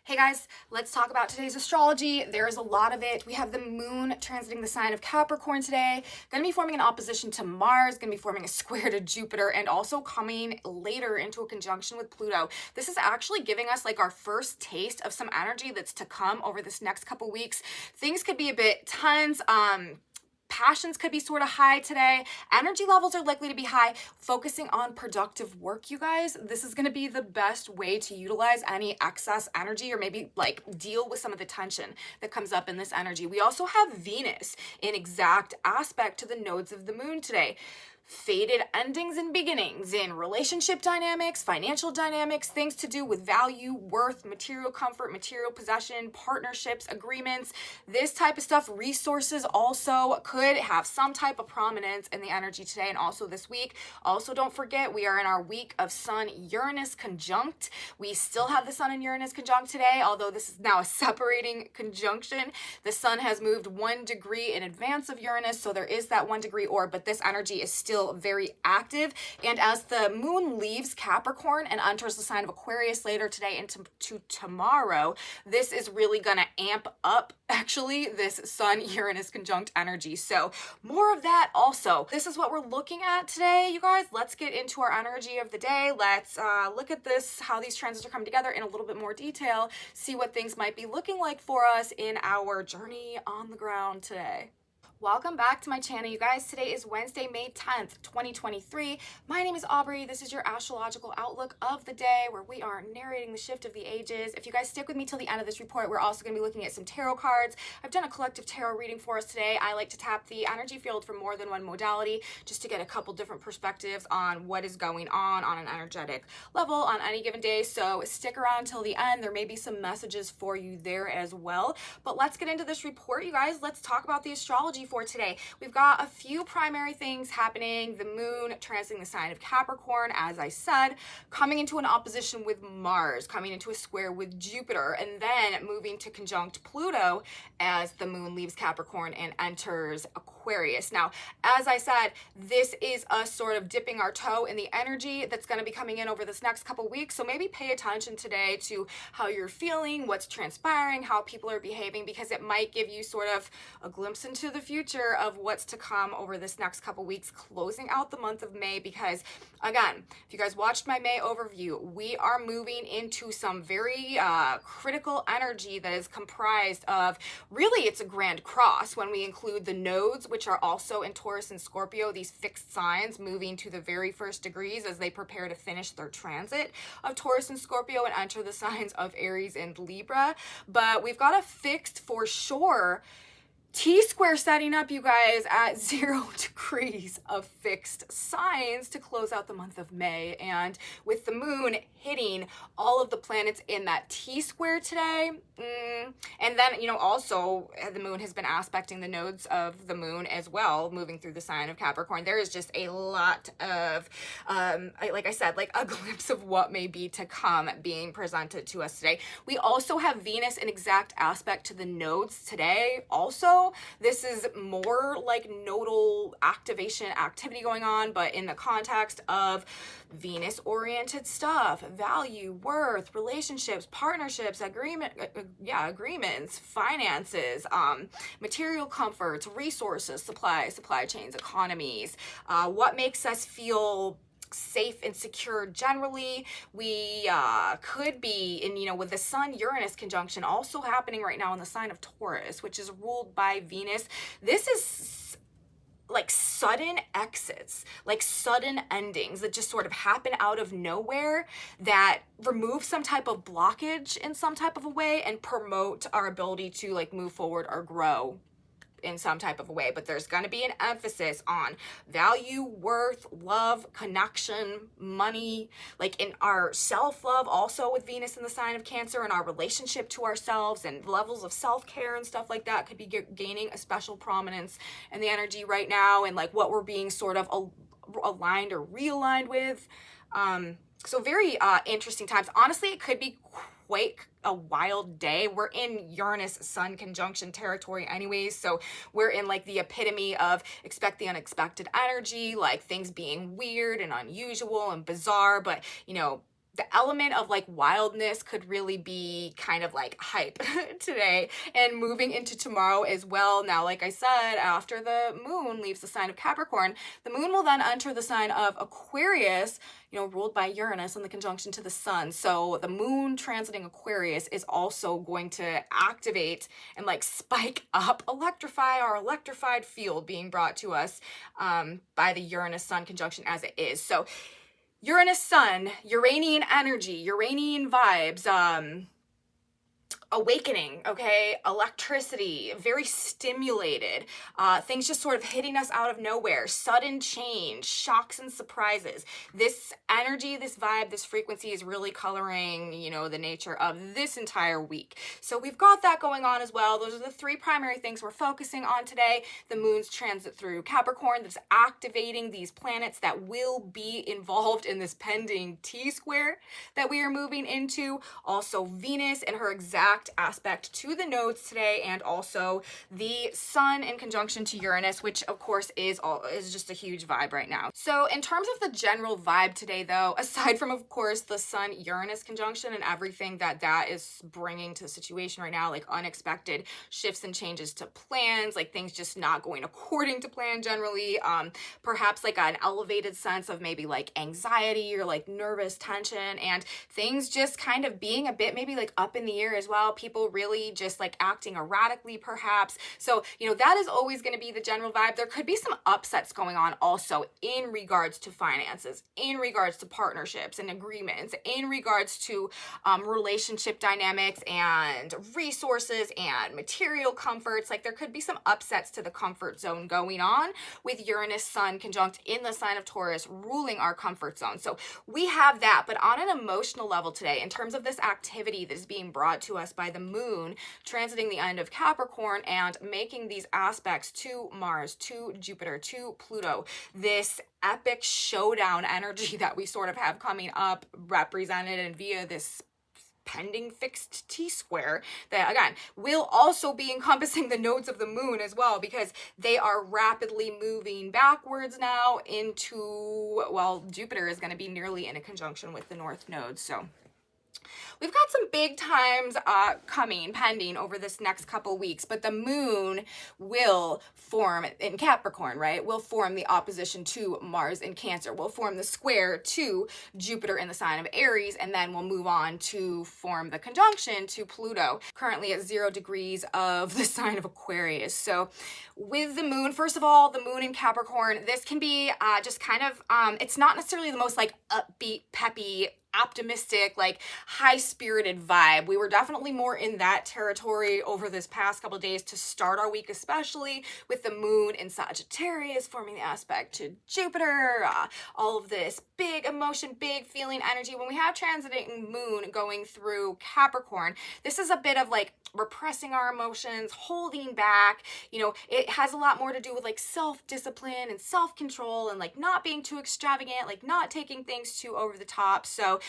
Hey guys, let's talk about today's astrology. There is a lot of it. We have the moon transiting the sign of Capricorn today, going to be forming an opposition to Mars, going to be forming a square to Jupiter, and also coming later into a conjunction with Pluto. This is actually giving us like our first taste of some energy that's to come over this next couple weeks. Things could be a bit tense. Passions could be sort of high today. Energy levels are likely to be high. Focusing on productive work, you guys. This is going to be the best way to utilize any excess energy or maybe like deal with some of the tension that comes up in this energy. We also have Venus in exact aspect to the nodes of the moon today. Faded endings and beginnings in relationship dynamics, financial dynamics, things to do with value, worth, material comfort, material possession, partnerships, agreements, this type of stuff. Resources also could have some type of prominence in the energy today and also this week. Also, don't forget, we are in our week of Sun-Uranus conjunct. We still have the Sun and Uranus conjunct today, although this is now a separating conjunction. The Sun has moved 1 degree in advance of Uranus, so there is that 1 degree orb, but this energy is still very active. And as the moon leaves Capricorn and enters the sign of Aquarius later today into tomorrow, this is really going to amp up actually this Sun-Uranus conjunct energy. So more of that also. This is what we're looking at today, you guys. Let's get into our energy of the day. Let's look at this, how these transits are coming together in a little bit more detail, see what things might be looking like for us in our journey on the ground today. Welcome back to my channel, you guys. Today is Wednesday, May 10th, 2023. My name is Aubrey. This is your astrological outlook of the day where we are narrating the shift of the ages. If you guys stick with me till the end of this report, we're also going to be looking at some tarot cards. I've done a collective tarot reading for us today. I like to tap the energy field from more than one modality just to get a couple different perspectives on what is going on an energetic level on any given day. So stick around till the end. There may be some messages for you there as well. But let's get into this report, you guys. Let's talk about the astrology for today. We've got a few primary things happening. The moon transiting the sign of Capricorn, as I said, coming into an opposition with Mars, coming into a square with Jupiter, and then moving to conjunct Pluto as the moon leaves Capricorn and enters Aquarius. Now, as I said, this is us sort of dipping our toe in the energy that's going to be coming in over this next couple weeks. So maybe pay attention today to how you're feeling, what's transpiring, how people are behaving, because it might give you sort of a glimpse into the future of what's to come over this next couple weeks, closing out the month of May. Because again, if you guys watched my May overview, we are moving into some very critical energy that is comprised of, really, it's a grand cross when we include the nodes, which are also in Taurus and Scorpio, these fixed signs moving to the very first degrees as they prepare to finish their transit of Taurus and Scorpio and enter the signs of Aries and Libra. But we've got a fixed, for sure, T-square setting up, you guys, at 0 degrees of fixed signs to close out the month of May. And with the moon hitting all of the planets in that T-square today, and then, you know, also the moon has been aspecting the nodes of the moon as well, moving through the sign of Capricorn. There is just a lot of, like I said, like a glimpse of what may be to come being presented to us today. We also have Venus in exact aspect to the nodes today also. This is more like nodal activation activity going on, but in the context of Venus-oriented stuff, value, worth, relationships, partnerships, agreements, finances, material comforts, resources, supply chains, economies, what makes us feel safe and secure generally. We could be in, you know, with the Sun-Uranus conjunction also happening right now in the sign of Taurus, which is ruled by Venus. This is like sudden exits, like sudden endings that just sort of happen out of nowhere that remove some type of blockage in some type of a way and promote our ability to like move forward or grow in some type of a way. But there's going to be an emphasis on value, worth, love, connection, money, like in our self-love, also with Venus in the sign of Cancer, and our relationship to ourselves and levels of self-care and stuff like that could be gaining a special prominence in the energy right now, and like what we're being sort of aligned or realigned with. So very interesting times. Honestly, it could be quite a wild day. We're in Uranus Sun conjunction territory anyways, so we're in like the epitome of expect the unexpected energy, like things being weird and unusual and bizarre, but you know, the element of like wildness could really be kind of like hype today and moving into tomorrow as well. Now, like I said, after the moon leaves the sign of Capricorn, the moon will then enter the sign of Aquarius, you know, ruled by Uranus in the conjunction to the sun. So the moon transiting Aquarius is also going to activate and like spike up, electrify our electrified field being brought to us by the Uranus sun conjunction as it is. So Uranus sun, Uranian energy, Uranian vibes, awakening, okay, electricity, very stimulated, things just sort of hitting us out of nowhere, sudden change, shocks and surprises. This energy, this vibe, this frequency is really coloring, you know, the nature of this entire week. So we've got that going on as well. Those are the three primary things we're focusing on today. The moon's transit through Capricorn that's activating these planets that will be involved in this pending T-square that we are moving into. Also Venus and her exact aspect to the nodes today, and also the sun in conjunction to Uranus, which of course is just a huge vibe right now. So in terms of the general vibe today though, aside from of course the sun Uranus conjunction and everything that is bringing to the situation right now, like unexpected shifts and changes to plans, like things just not going according to plan generally, perhaps like an elevated sense of maybe like anxiety or like nervous tension, and things just kind of being a bit maybe like up in the air as well. People really just like acting erratically perhaps. So, you know, that is always going to be the general vibe. There could be some upsets going on also in regards to finances, in regards to partnerships and agreements, in regards to relationship dynamics and resources and material comforts. Like there could be some upsets to the comfort zone going on with Uranus sun conjunct in the sign of Taurus ruling our comfort zone. So we have that, but on an emotional level today, in terms of this activity that is being brought to us by the moon transiting the end of Capricorn and making these aspects to Mars, to Jupiter, to Pluto, this epic showdown energy that we sort of have coming up represented and via this pending fixed T-square that again will also be encompassing the nodes of the moon as well, because they are rapidly moving backwards now into, well, Jupiter is going to be nearly in a conjunction with the north node. So we've got some big times pending over this next couple weeks, but the moon will form in Capricorn, right? Will form the opposition to Mars in Cancer. Will form the square to Jupiter in the sign of Aries, and then we'll move on to form the conjunction to Pluto, currently at 0 degrees of the sign of Aquarius. So with the moon, first of all, the moon in Capricorn, this can be just kind of, it's not necessarily the most like upbeat, peppy, optimistic, like high-spirited vibe. We were definitely more in that territory over this past couple of days to start our week, especially with the moon in Sagittarius forming the aspect to Jupiter, all of this big emotion, big feeling energy. When we have transiting moon going through Capricorn, this is a bit of like repressing our emotions, holding back. You know, it has a lot more to do with like self-discipline and self-control and like not being too extravagant, like not taking things too over the top. So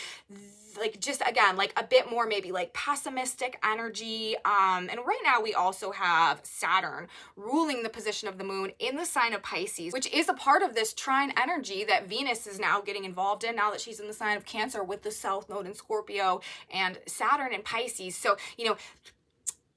like just again like a bit more maybe like pessimistic energy, and right now we also have Saturn ruling the position of the moon in the sign of Pisces, which is a part of this trine energy that Venus is now getting involved in now that she's in the sign of Cancer with the south node in Scorpio and Saturn in Pisces. So, you know,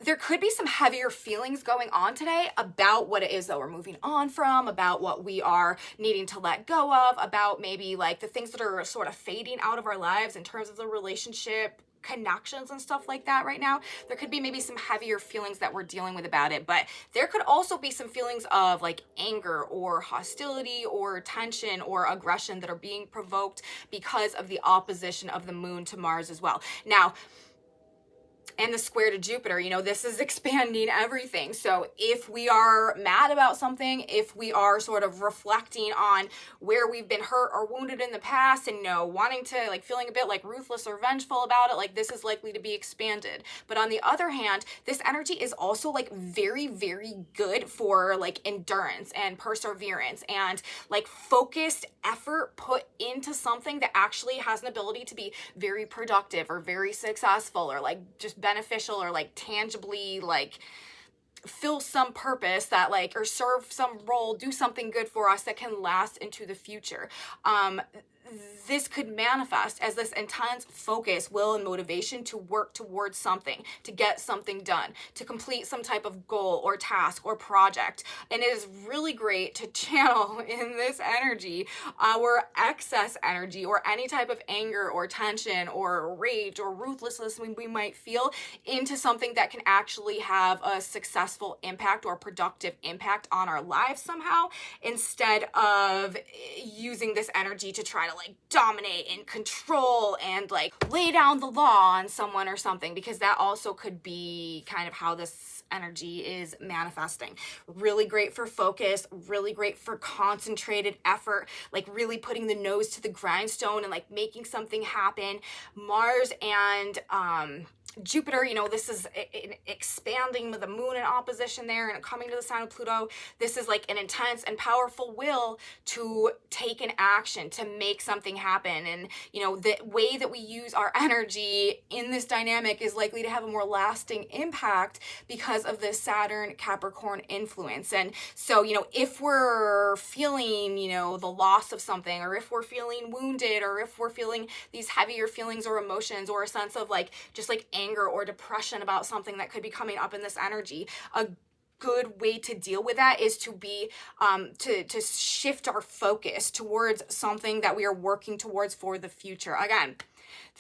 there could be some heavier feelings going on today about what it is that we're moving on from, about what we are needing to let go of, about maybe like the things that are sort of fading out of our lives in terms of the relationship connections and stuff like that right now. There could be maybe some heavier feelings that we're dealing with about it, but there could also be some feelings of like anger or hostility or tension or aggression that are being provoked because of the opposition of the moon to Mars as well. Now, and the square to Jupiter, you know, this is expanding everything. So if we are mad about something, if we are sort of reflecting on where we've been hurt or wounded in the past and, you know, wanting to like feeling a bit like ruthless or vengeful about it, like this is likely to be expanded. But on the other hand, this energy is also like very, very good for like endurance and perseverance and like focused effort put into something that actually has an ability to be very productive or very successful or like just beneficial or like tangibly like fill some purpose that like or serve some role, do something good for us that can last into the future. this could manifest as this intense focus, will, and motivation to work towards something, to get something done, to complete some type of goal or task or project. And it is really great to channel in this energy our excess energy or any type of anger or tension or rage or ruthlessness we might feel into something that can actually have a successful impact or productive impact on our lives somehow, instead of using this energy to try to like dominate and control and like lay down the law on someone or something, because that also could be kind of how this energy is manifesting. Really great for focus, really great for concentrated effort, like really putting the nose to the grindstone and like making something happen. Mars and Jupiter, you know, this is expanding with the moon in opposition there and coming to the sign of Pluto. This is like an intense and powerful will to take an action, to make something happen. And, you know, the way that we use our energy in this dynamic is likely to have a more lasting impact because of this Saturn Capricorn influence. And so, you know, if we're feeling, you know, the loss of something, or if we're feeling wounded, or if we're feeling these heavier feelings or emotions, or a sense of like, just like anger or depression about something that could be coming up in this energy, a good way to deal with that is to be to shift our focus towards something that we are working towards for the future. Again,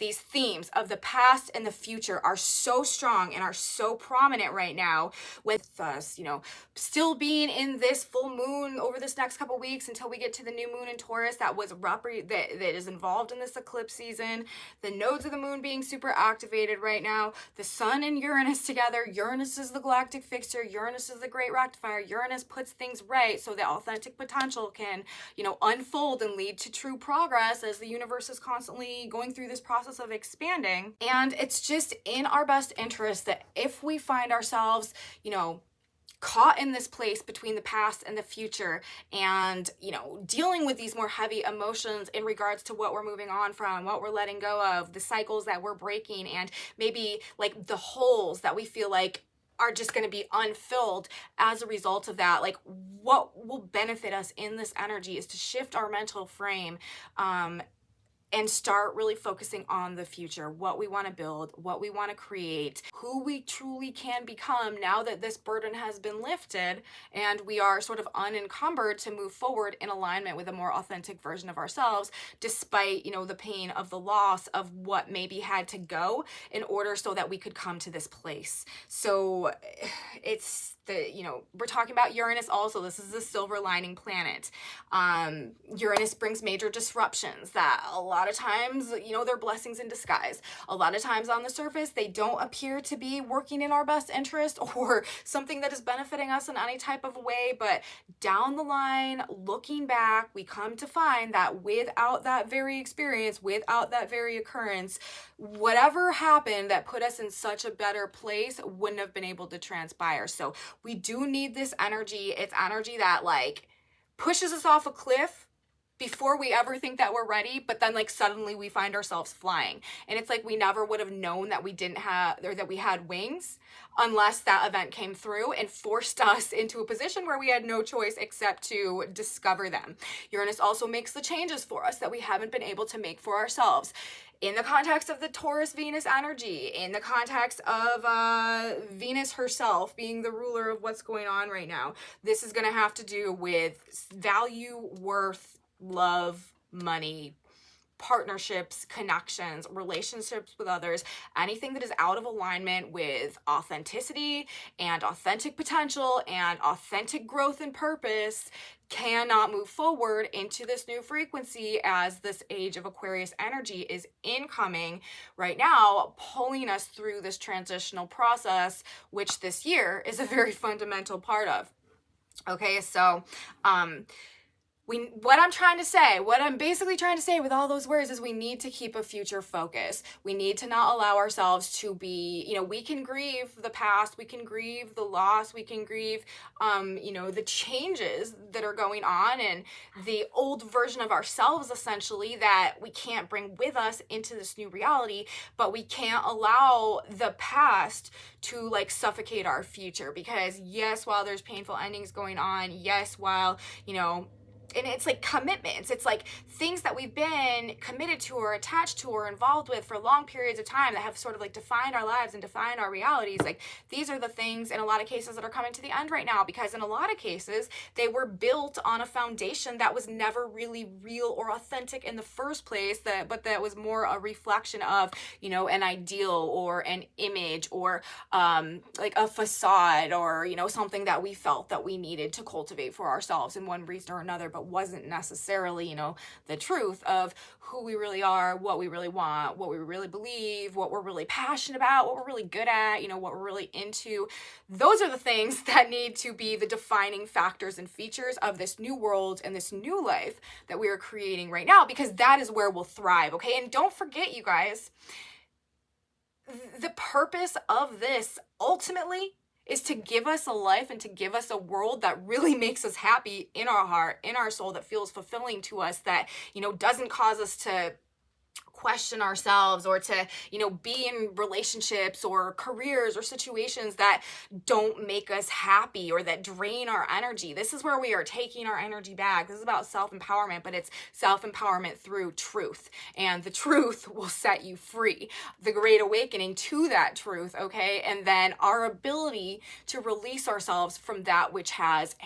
these themes of the past and the future are so strong and are so prominent right now, with us, you know, still being in this full moon over this next couple weeks until we get to the new moon in Taurus that is involved in this eclipse season. The nodes of the moon being super activated right now. The sun and Uranus together. Uranus is the galactic fixture. Uranus is the great rectifier. Uranus puts things right so that authentic potential can, you know, unfold and lead to true progress as the universe is constantly going through this process of expanding. And it's just in our best interest that if we find ourselves, you know, caught in this place between the past and the future, and, you know, dealing with these more heavy emotions in regards to what we're moving on from, what we're letting go of, the cycles that we're breaking, and maybe like the holes that we feel like are just going to be unfilled as a result of that. Like, what will benefit us in this energy is to shift our mental frame and start really focusing on the future, what we want to build, what we want to create, who we truly can become now that this burden has been lifted and we are sort of unencumbered to move forward in alignment with a more authentic version of ourselves, despite, you know, the pain of the loss of what maybe had to go in order so that we could come to this place. So it's you know, we're talking about Uranus also. This is the silver lining planet. Uranus brings major disruptions that a lot of times, you know, they're blessings in disguise. A lot of times on the surface, they don't appear to be working in our best interest or something that is benefiting us in any type of way. But down the line, looking back, we come to find that without that very experience, without that very occurrence, whatever happened that put us in such a better place wouldn't have been able to transpire. So we do need this energy. It's energy that like pushes us off a cliff before we ever think that we're ready, but then like suddenly we find ourselves flying. And it's like we never would have known that we didn't have, or that we had wings, unless that event came through and forced us into a position where we had no choice except to discover them. Uranus also makes the changes for us that we haven't been able to make for ourselves. In the context of the Taurus-Venus energy, in the context of Venus herself being the ruler of what's going on right now, this is going to have to do with value, worth, love, money, partnerships, connections, relationships with others, anything that is out of alignment with authenticity and authentic potential and authentic growth and purpose cannot move forward into this new frequency, as this age of Aquarius energy is incoming right now, pulling us through this transitional process, which this year is a very fundamental part of. Okay, so what I'm basically trying to say with all those words is we need to keep a future focus. We need to not allow ourselves to be, you know, we can grieve the past, we can grieve the loss, we can grieve, you know, the changes that are going on and the old version of ourselves, essentially, that we can't bring with us into this new reality, but we can't allow the past to like suffocate our future. Because yes, while there's painful endings going on, yes, while, you know, and it's like commitments. It's like things that we've been committed to or attached to or involved with for long periods of time that have sort of like defined our lives and defined our realities. Like these are the things in a lot of cases that are coming to the end right now, because in a lot of cases they were built on a foundation that was never really real or authentic in the first place, but that was more a reflection of, you know, an ideal or an image or like a facade, or, you know, something that we felt that we needed to cultivate for ourselves in one reason or another, but wasn't necessarily, you know, the truth of who we really are, what we really want, what we really believe, what we're really passionate about, what we're really good at, you know, what we're really into. Those are the things that need to be the defining factors and features of this new world and this new life that we are creating right now, because that is where we'll thrive, okay? And don't forget, you guys, the purpose of this ultimately is to give us a life and to give us a world that really makes us happy in our heart, in our soul, that feels fulfilling to us, that, you know, doesn't cause us to question ourselves or to, you know, be in relationships or careers or situations that don't make us happy or that drain our energy. This is where we are taking our energy back. This is about self-empowerment, but it's self-empowerment through truth, and the truth will set you free. The great awakening to that truth, okay? And then our ability to release ourselves from that which has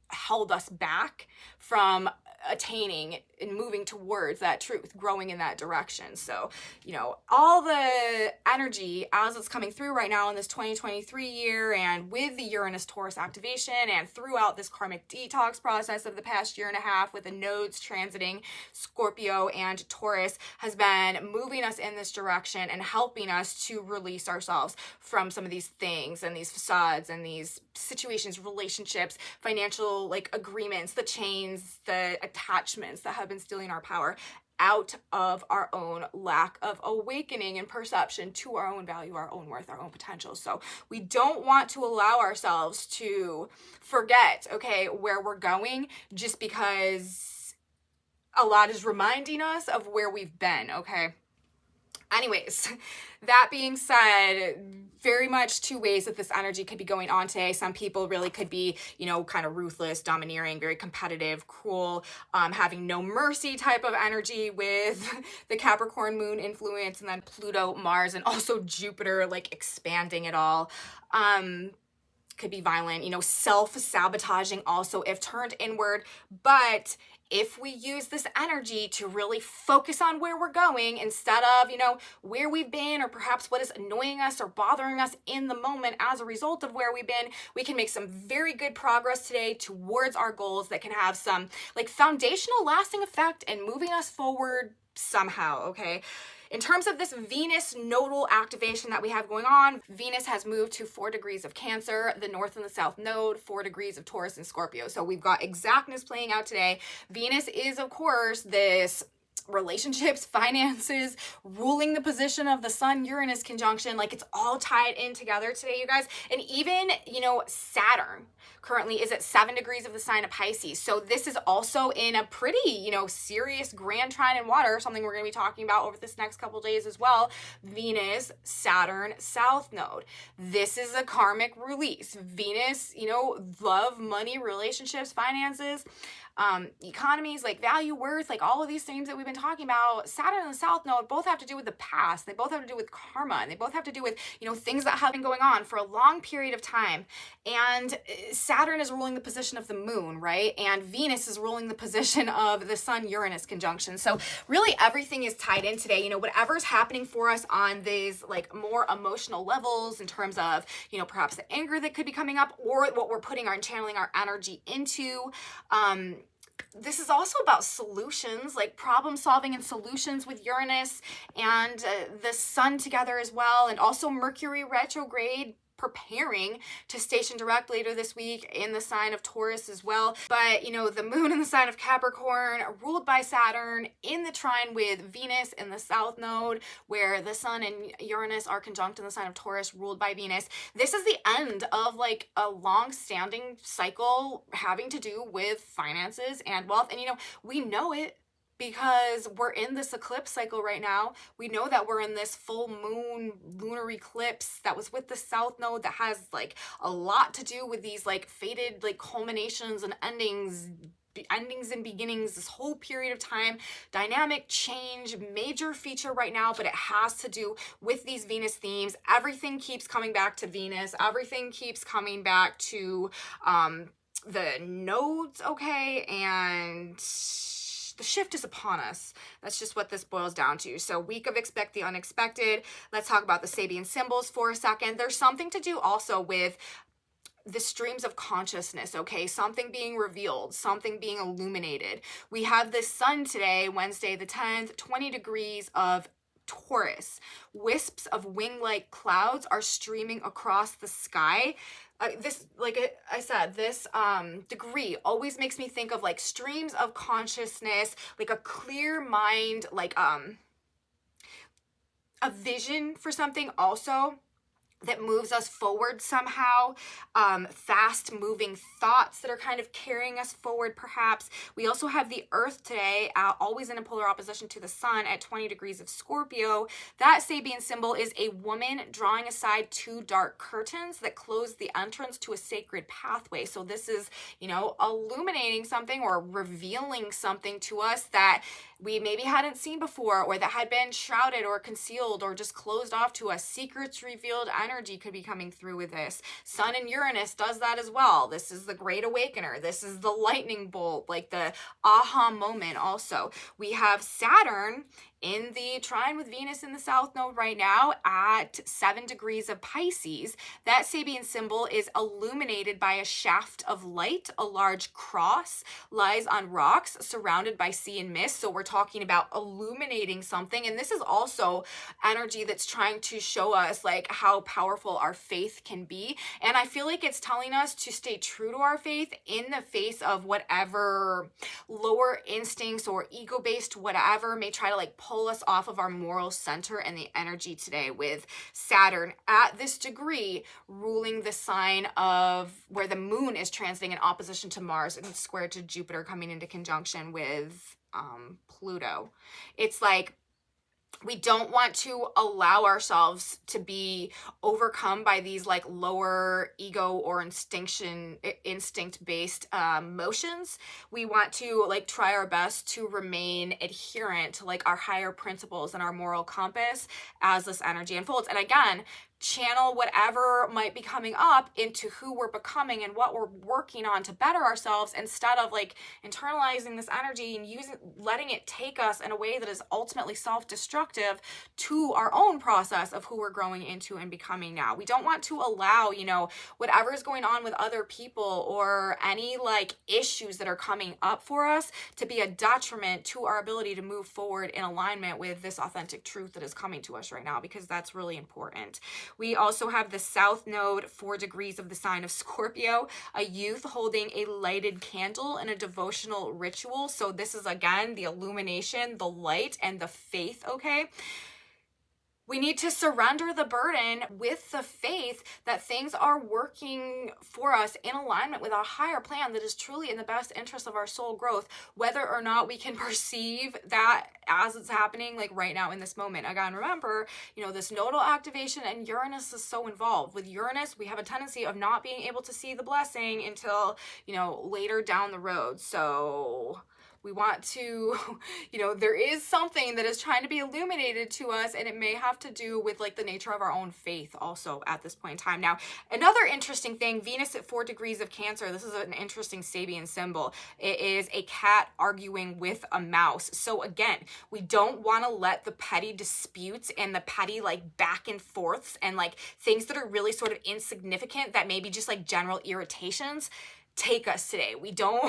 held us back from attaining and moving towards that truth, growing in that direction. So, you know, all the energy as it's coming through right now in this 2023 year, and with the Uranus Taurus activation, and throughout this karmic detox process of the past year and a half with the nodes transiting Scorpio and Taurus, has been moving us in this direction and helping us to release ourselves from some of these things and these facades and these situations, relationships, financial like agreements, the chains, the attachments that have been stealing our power, out of our own lack of awakening and perception to our own value, our own worth, our own potential. So we don't want to allow ourselves to forget, okay, where we're going just because a lot is reminding us of where we've been, okay? Anyways, that being said, very much two ways that this energy could be going on today. Some people really could be, you know, kind of ruthless, domineering, very competitive, cruel, having no mercy type of energy with the Capricorn moon influence, and then Pluto, Mars, and also Jupiter, like expanding it all. Could be violent, you know, self-sabotaging also if turned inward. But if we use this energy to really focus on where we're going instead of, you know, where we've been, or perhaps what is annoying us or bothering us in the moment as a result of where we've been, we can make some very good progress today towards our goals that can have some like foundational lasting effect and moving us forward somehow, okay? In terms of this Venus nodal activation that we have going on, Venus has moved to 4 degrees of Cancer, the North and the South node, 4 degrees of Taurus and Scorpio. So we've got exactness playing out today. Venus is, of course, this relationships, finances, ruling the position of the Sun-Uranus conjunction. Like it's all tied in together today, you guys. And even, you know, Saturn currently is at 7 degrees of the sign of Pisces. So this is also in a pretty, you know, serious grand trine in water, something we're going to be talking about over this next couple days as well. Venus, Saturn, South node. This is a karmic release. Venus, you know, love, money, relationships, finances, economies, like value, worth, like all of these things that we've been talking about. Saturn and the South node both have to do with the past. They both have to do with karma, and they both have to do with, you know, things that have been going on for a long period of time. And Saturn is ruling the position of the moon, right? And Venus is ruling the position of the Sun-Uranus conjunction. So really everything is tied in today. You know, whatever's happening for us on these like more emotional levels in terms of, you know, perhaps the anger that could be coming up, or what we're putting our and channeling our energy into. This is also about solutions, like problem solving and solutions with Uranus and the Sun together as well, and also Mercury retrograde preparing to station direct later this week in the sign of Taurus as well. But, you know, the moon in the sign of Capricorn, ruled by Saturn, in the trine with Venus in the South node, where the Sun and Uranus are conjunct in the sign of Taurus, ruled by Venus. This is the end of like a long-standing cycle having to do with finances and wealth. And, you know, we know it because we're in this eclipse cycle right now. We know that we're in this full moon lunar eclipse that was with the South node that has like a lot to do with these like fated like culminations and endings, endings and beginnings, this whole period of time, dynamic change, major feature right now, but it has to do with these Venus themes. Everything keeps coming back to Venus. Everything keeps coming back to the nodes, okay? And the shift is upon us. That's just what this boils down to. So week of expect the unexpected. Let's talk about the Sabian symbols for a second. There's something to do also with the streams of consciousness, okay? Something being revealed, something being illuminated. We have the sun today, Wednesday the 10th, 20 degrees of Taurus. Wisps of wing-like clouds are streaming across the sky. This, like I said, this degree always makes me think of like streams of consciousness, like a clear mind, like a vision for something also that moves us forward somehow, fast moving thoughts that are kind of carrying us forward perhaps. We also have the earth today, always in a polar opposition to the sun at 20 degrees of Scorpio. That Sabian symbol is a woman drawing aside two dark curtains that close the entrance to a sacred pathway. So this is, you know, illuminating something or revealing something to us that we maybe hadn't seen before, or that had been shrouded or concealed or just closed off to us. Secrets revealed energy could be coming through with this. Sun and Uranus does that as well. This is the Great Awakener. This is the lightning bolt, like the aha moment also. We have Saturn in the trine with Venus in the south node right now at 7 degrees of Pisces. That Sabian symbol is illuminated by a shaft of light. A large cross lies on rocks surrounded by sea and mist. So we're talking about illuminating something. And this is also energy that's trying to show us like how powerful our faith can be. And I feel like it's telling us to stay true to our faith in the face of whatever lower instincts or ego-based whatever may try to like pull us off of our moral center and the energy today, with Saturn at this degree ruling the sign of where the moon is transiting in opposition to Mars and square to Jupiter, coming into conjunction with Pluto. It's like we don't want to allow ourselves to be overcome by these like lower ego or instinct-based motions. We want to like try our best to remain adherent to like our higher principles and our moral compass as this energy unfolds. And again, channel whatever might be coming up into who we're becoming and what we're working on to better ourselves, instead of like internalizing this energy and letting it take us in a way that is ultimately self-destructive to our own process of who we're growing into and becoming now. We don't want to allow, you know, whatever is going on with other people or any like issues that are coming up for us to be a detriment to our ability to move forward in alignment with this authentic truth that is coming to us right now, because that's really important. We also have the south node, 4 degrees of the sign of Scorpio, a youth holding a lighted candle in a devotional ritual. So this is again the illumination, the light, and the faith, okay? We need to surrender the burden with the faith that things are working for us in alignment with a higher plan that is truly in the best interest of our soul growth, whether or not we can perceive that as it's happening like right now in this moment. Again, remember, you know, this nodal activation and Uranus is so involved. With Uranus, we have a tendency of not being able to see the blessing until, you know, later down the road. So we want to, you know, there is something that is trying to be illuminated to us, and it may have to do with like the nature of our own faith also at this point in time. Now, another interesting thing, Venus at 4 degrees of Cancer, this is an interesting Sabian symbol. It is a cat arguing with a mouse. So again, we don't want to let the petty disputes and the petty like back and forths and like things that are really sort of insignificant, that maybe just like general irritations, take us today. We don't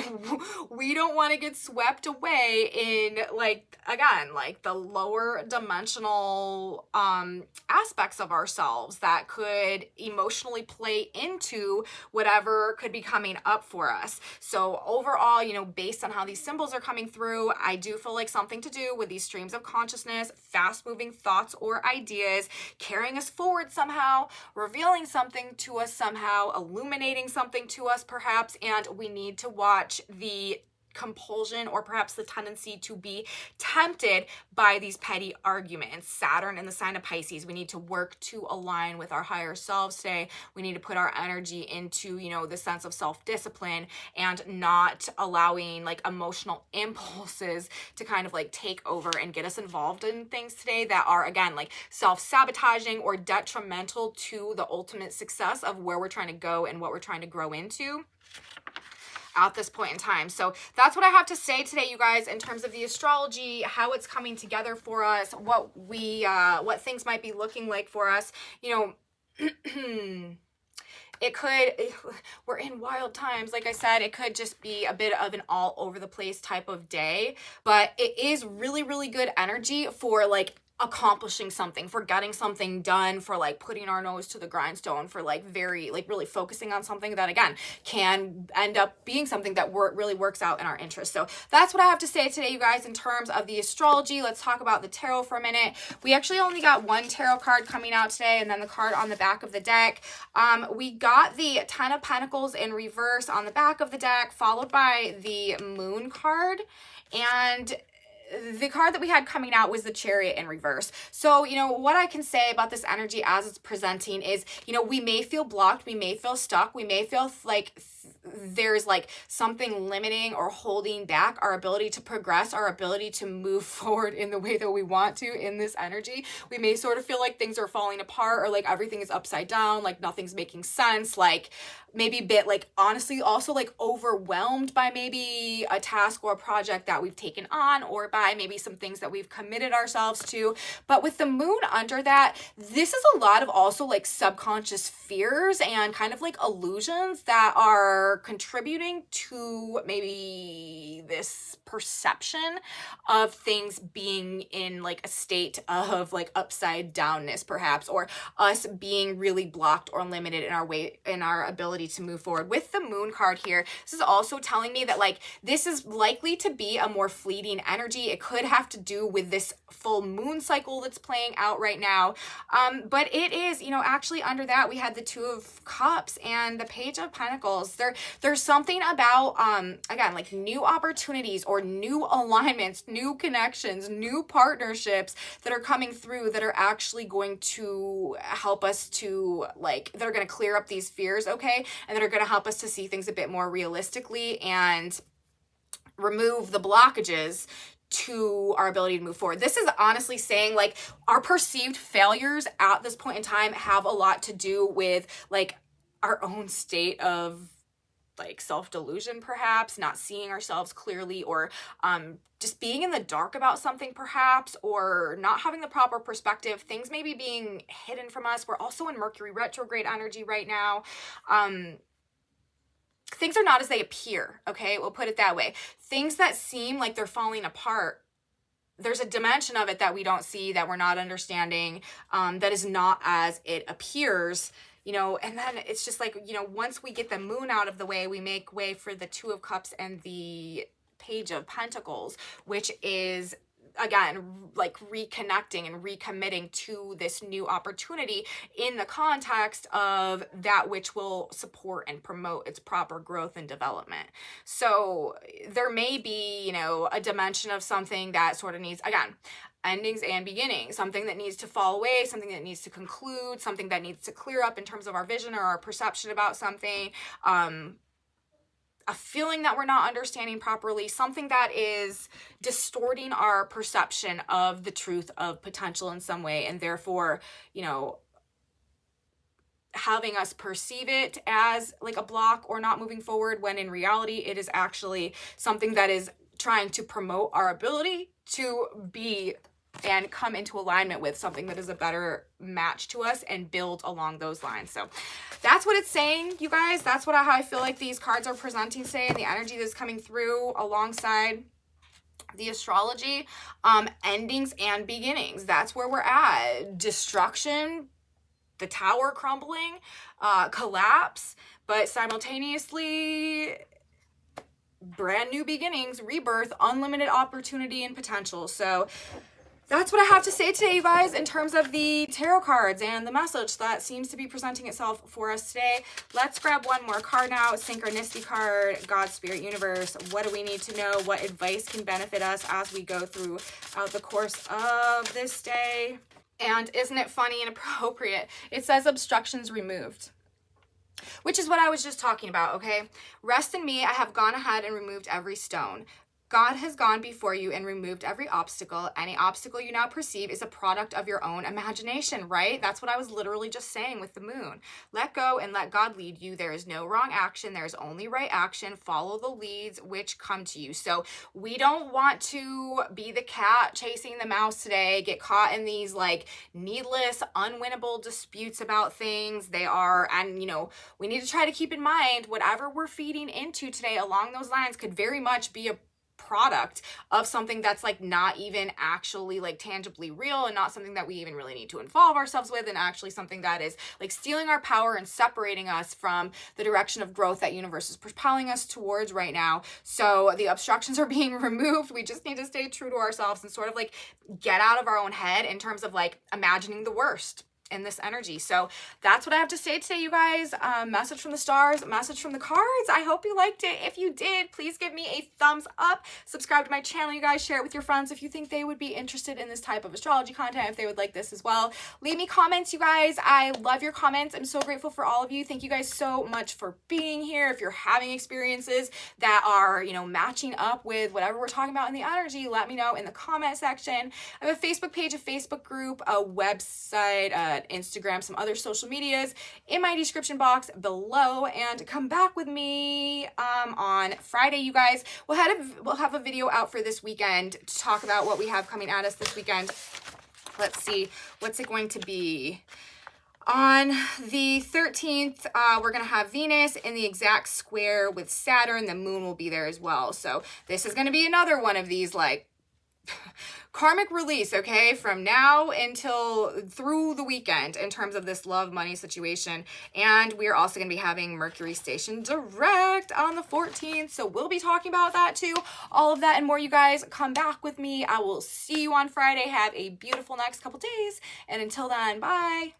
want to get swept away in like, again, like the lower dimensional aspects of ourselves that could emotionally play into whatever could be coming up for us. So overall, you know, based on how these symbols are coming through, I do feel like something to do with these streams of consciousness, fast moving thoughts or ideas, carrying us forward somehow, revealing something to us somehow, illuminating something to us perhaps. And we need to watch the compulsion or perhaps the tendency to be tempted by these petty arguments. Saturn in the sign of Pisces, we need to work to align with our higher selves today. We need to put our energy into, you know, the sense of self-discipline and not allowing like emotional impulses to kind of like take over and get us involved in things today that are, again, like self-sabotaging or detrimental to the ultimate success of where we're trying to go and what we're trying to grow into at this point in time. So that's what I have to say today, you guys, in terms of the astrology, how it's coming together for us, what things might be looking like for us. You know, we're in wild times. Like I said, it could just be a bit of an all over the place type of day, but it is really, really good energy for like accomplishing something, for getting something done, for like putting our nose to the grindstone, for like really focusing on something that, again, can end up being something that really works out in our interest. So that's what I have to say today, you guys, in terms of the astrology. Let's talk about the tarot for a minute. We actually only got one tarot card coming out today, and then the card on the back of the deck. We got the Ten of Pentacles in reverse on the back of the deck, followed by the Moon card, and the card that we had coming out was the Chariot in reverse. So, you know, what I can say about this energy as it's presenting is, you know, we may feel blocked, we may feel stuck, we may feel like there's like something limiting or holding back our ability to progress, our ability to move forward in the way that we want to in this energy. We may sort of feel like things are falling apart, or like everything is upside down, like nothing's making sense, like maybe a bit like honestly also like overwhelmed by maybe a task or a project that we've taken on, or by maybe some things that we've committed ourselves to. But with the moon under that, this is a lot of also like subconscious fears and kind of like illusions that are contributing to maybe this perception of things being in like a state of like upside downness perhaps, or us being really blocked or limited in our ability to move forward. With the Moon card here, this is also telling me that like this is likely to be a more fleeting energy. It could have to do with this full moon cycle that's playing out right now. But it is, you know, actually under that we had the Two of Cups and the Page of Pentacles. There's something about again, like new opportunities or new alignments, new connections, new partnerships that are coming through that are actually going to help us to like, that are going to clear up these fears, okay, and that are going to help us to see things a bit more realistically and remove the blockages to our ability to move forward. This is honestly saying like our perceived failures at this point in time have a lot to do with like our own state of like self-delusion, perhaps not seeing ourselves clearly, or just being in the dark about something perhaps, or not having the proper perspective, things maybe being hidden from us. We're also in Mercury retrograde energy right now. Things are not as they appear, okay? We'll put it that way. Things that seem like they're falling apart, there's a dimension of it that we don't see, that we're not understanding, that is not as it appears, you know. And then it's just like, you know, once we get the moon out of the way, we make way for the Two of Cups and the Page of Pentacles, which is, again, like reconnecting and recommitting to this new opportunity in the context of that which will support and promote its proper growth and development. So there may be, you know, a dimension of something that sort of needs, again, endings and beginnings, something that needs to fall away, something that needs to conclude, something that needs to clear up in terms of our vision or our perception about something, a feeling that we're not understanding properly, something that is distorting our perception of the truth of potential in some way, and therefore, you know, having us perceive it as like a block or not moving forward, when in reality it is actually something that is trying to promote our ability to be and come into alignment with something that is a better match to us and build along those lines. So that's what it's saying, you guys. That's how I feel like these cards are presenting today, and the energy that's coming through alongside the astrology. Endings and beginnings, that's where we're at. Destruction, the tower crumbling, collapse, but simultaneously brand new beginnings, rebirth, unlimited opportunity and potential. So that's what I have to say today, you guys, in terms of the tarot cards and the message that seems to be presenting itself for us today. Let's grab one more card now. Synchronicity card, God, Spirit, Universe. What do we need to know? What advice can benefit us as we go throughout the course of this day? And isn't it funny and appropriate? It says obstructions removed, which is what I was just talking about, okay? Rest in me, I have gone ahead and removed every stone. God has gone before you and removed every obstacle. Any obstacle you now perceive is a product of your own imagination, right? That's what I was literally just saying with the moon. Let go and let God lead you. There is no wrong action. There is only right action. Follow the leads which come to you. So we don't want to be the cat chasing the mouse today, get caught in these like needless, unwinnable disputes about things. They are, and you know, we need to try to keep in mind whatever we're feeding into today along those lines could very much be a product of something that's like not even actually like tangibly real, and not something that we even really need to involve ourselves with, and actually something that is like stealing our power and separating us from the direction of growth that universe is propelling us towards right now. So the obstructions are being removed. We just need to stay true to ourselves and sort of like get out of our own head in terms of like imagining the worst in this energy. So that's what I have to say today, you guys. Message from the stars, message from the cards. I hope you liked it. If you did, please give me a thumbs up. Subscribe to my channel, you guys. Share it with your friends if you think they would be interested in this type of astrology content, if they would like this as well. Leave me comments, you guys. I love your comments. I'm so grateful for all of you. Thank you guys so much for being here. If you're having experiences that are, you know, matching up with whatever we're talking about in the energy, let me know in the comment section. I have a Facebook page, a Facebook group, a website, Instagram, some other social medias in my description box below, and come back with me on Friday, you guys. We'll have a video out for this weekend to talk about what we have coming at us this weekend. Let's see, what's it going to be? On the 13th, we're going to have Venus in the exact square with Saturn. The moon will be there as well. So this is going to be another one of these like karmic release, okay, from now until through the weekend in terms of this love money situation. And we're also going to be having Mercury station direct on the 14th, so we'll be talking about that too. All of that and more, you guys. Come back with me. I will see you on Friday. Have a beautiful next couple days, and until then, bye.